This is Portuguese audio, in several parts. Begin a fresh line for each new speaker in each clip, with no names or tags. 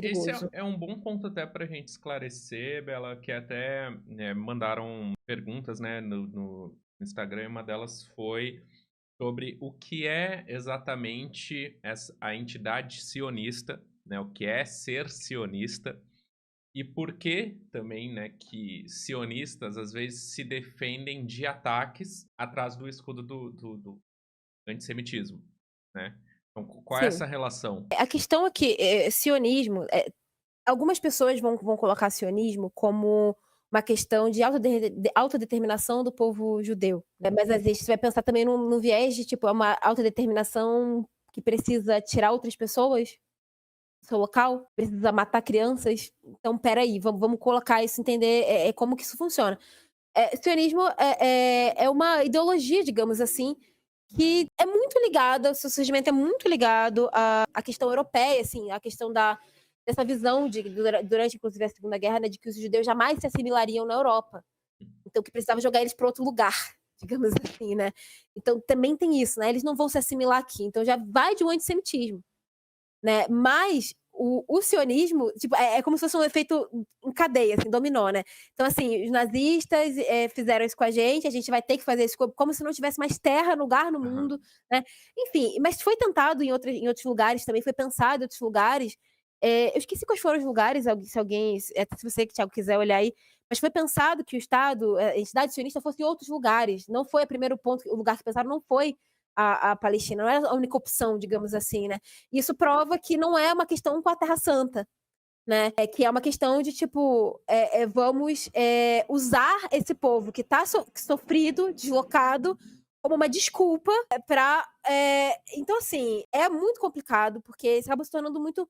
esse
perigoso.
é um bom ponto até para a gente esclarecer, Bela, que até mandaram perguntas, né, no Instagram, e uma delas foi sobre o que é exatamente a entidade sionista, né, o que é ser sionista, e por que também, né, que sionistas às vezes se defendem de ataques atrás do escudo do antissemitismo, né? Então, qual é
Sim.
essa relação?
A questão é que, sionismo, algumas pessoas vão colocar sionismo como uma questão de autodeterminação do povo judeu, né, mas às vezes você vai pensar também no viés de, tipo, é uma autodeterminação que precisa tirar outras pessoas do seu local, precisa matar crianças. Então espera aí, vamos colocar isso, entender, como que isso funciona. Sionismo é uma ideologia, digamos assim, que é muito ligada, o seu surgimento é muito ligado à questão europeia, assim, à questão dessa visão durante inclusive a Segunda Guerra, né, de que os judeus jamais se assimilariam na Europa, então que precisava jogar eles para outro lugar, digamos assim, né. Então também tem isso, né, eles não vão se assimilar aqui, então já vai de um antissemitismo, né. Mas o sionismo, tipo, é como se fosse um efeito em cadeia, assim, dominó, né. Então, assim, os nazistas, fizeram isso com a gente vai ter que fazer isso como se não tivesse mais terra, lugar no
Aham,
mundo, né. Enfim, mas foi tentado em outros lugares também, foi pensado em outros lugares. Eu esqueci quais foram os lugares, se alguém, se você, Thiago, quiser olhar aí, mas foi pensado que o Estado, a entidade sionista fosse em outros lugares, não foi o primeiro ponto, o lugar que pensaram não foi a Palestina, não era a única opção, digamos assim, né. Isso prova que não é uma questão com a Terra Santa, né, é que é uma questão de tipo, vamos, usar esse povo que está sofrido, deslocado, como uma desculpa para, então assim, é muito complicado, porque isso acaba se tornando muito,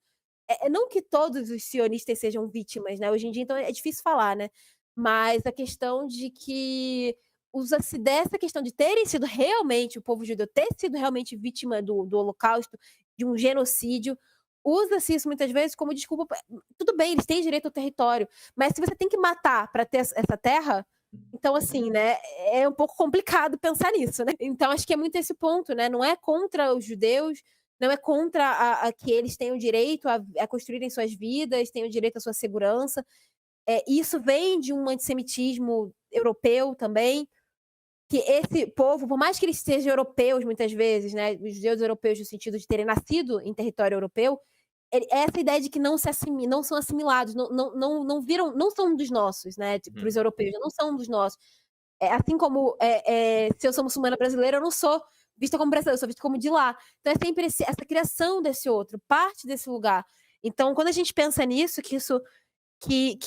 não que todos os sionistas sejam vítimas, né, hoje em dia então é difícil falar, né, mas a questão de que usa-se dessa questão de terem sido realmente, o povo judeu ter sido realmente vítima do holocausto, de um genocídio, usa-se isso muitas vezes como desculpa pra tudo bem, eles têm direito ao território, mas se você tem que matar para ter essa terra, então assim, né, é um pouco complicado pensar nisso, né. Então acho que é muito esse ponto, né, não é contra os judeus, não é contra a que eles tenham direito a construírem suas vidas, tenham direito à sua segurança. Isso vem de um antissemitismo europeu também, que esse povo, por mais que eles sejam europeus muitas vezes, né, os judeus europeus no sentido de terem nascido em território europeu, essa ideia de que não são assimilados, não viram, não são dos nossos, né, tipo, para os
uhum,
europeus, não são dos nossos. Assim como, se eu sou muçulmana brasileira, eu não sou vista como brasileira, eu sou vista como de lá. Então é sempre essa criação desse outro, parte desse lugar. Então quando a gente pensa nisso, que isso que,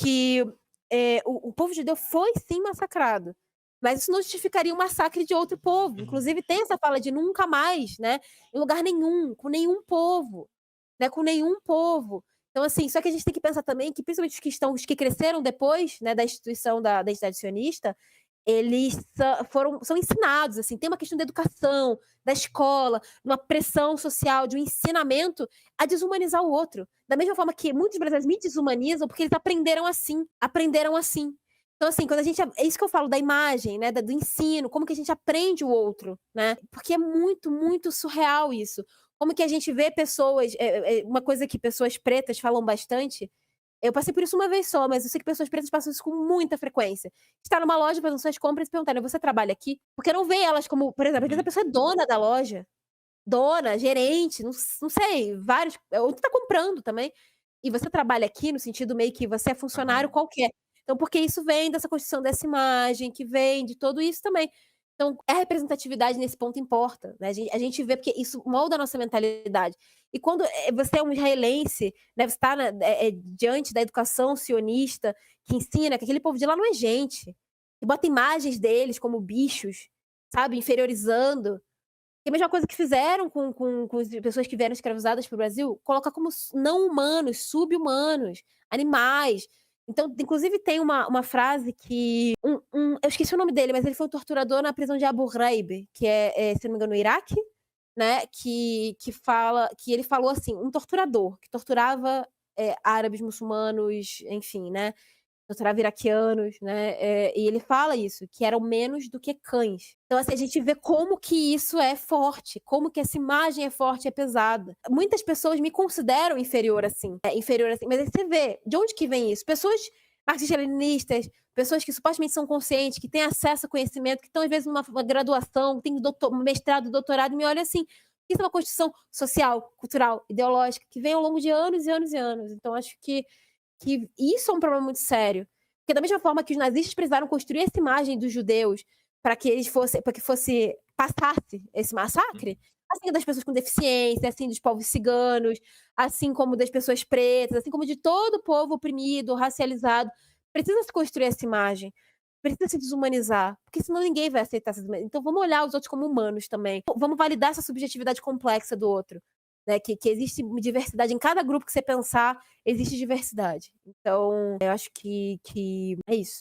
o povo judeu foi sim massacrado, mas isso não justificaria o massacre de outro povo.
uhum.
Inclusive tem essa fala de nunca mais, né, em lugar nenhum, com nenhum povo, né, com nenhum povo. Então assim, só que a gente tem que pensar também que principalmente os que cresceram depois, né, da instituição da entidade sionista, eles são ensinados, assim, tem uma questão da educação, da escola, de uma pressão social, de um ensinamento a desumanizar o outro. Da mesma forma que muitos brasileiros me desumanizam, porque eles aprenderam assim, aprenderam assim. Então, assim, quando a gente é isso que eu falo da imagem, né, da do ensino, como que a gente aprende o outro, né, porque é muito, muito surreal isso. Como que a gente vê pessoas, uma coisa que pessoas pretas falam bastante, eu passei por isso uma vez só, mas eu sei que pessoas pretas passam isso com muita frequência. Estar numa loja fazendo suas compras e perguntarem: "Você trabalha aqui?" Porque não vê elas como, por exemplo, às vezes a
Uhum.
pessoa é dona da loja, dona, gerente, não sei, vários, ou tu tá comprando também, e você trabalha aqui no sentido meio que você é funcionário
Aham.
qualquer. Então porque isso vem dessa construção dessa imagem, que vem de tudo isso também. Então a representatividade nesse ponto importa, né, a gente vê porque isso molda a nossa mentalidade. E quando, você é um israelense, né, você tá diante da educação sionista, que ensina que aquele povo de lá não é gente, que bota imagens deles como bichos, sabe, inferiorizando. É a mesma coisa que fizeram com as pessoas que vieram escravizadas para o Brasil, colocar como não humanos, sub-humanos, animais. Então, inclusive tem uma frase que eu esqueci o nome dele, mas ele foi um torturador na prisão de Abu Ghraib, que se não me engano, no Iraque, né, que ele falou assim, um torturador que torturava, árabes, muçulmanos, enfim, né, doutorava iraquianos, né, e ele fala isso, que eram menos do que cães. Então, assim, a gente vê como que isso é forte, como que essa imagem é forte e é pesada. Muitas pessoas me consideram inferior assim, mas aí você vê, de onde que vem isso? Pessoas marxistas-leninistas, pessoas que supostamente são conscientes, que têm acesso a conhecimento, que estão, às vezes, numa graduação, têm mestrado, doutorado, e me olham assim, isso é uma construção social, cultural, ideológica, que vem ao longo de anos e anos e anos. Então, acho que isso é um problema muito sério. Porque da mesma forma que os nazistas precisaram construir essa imagem dos judeus para que eles fossem, para que passasse esse massacre, assim das pessoas com deficiência, assim dos povos ciganos, assim como das pessoas pretas, assim como de todo o povo oprimido, racializado, precisa se construir essa imagem, precisa se desumanizar, porque senão ninguém vai aceitar essas. Então vamos olhar os outros como humanos também. Vamos validar essa subjetividade complexa do outro, né? Que existe diversidade em cada grupo que você pensar, existe diversidade. Então, eu acho que é isso.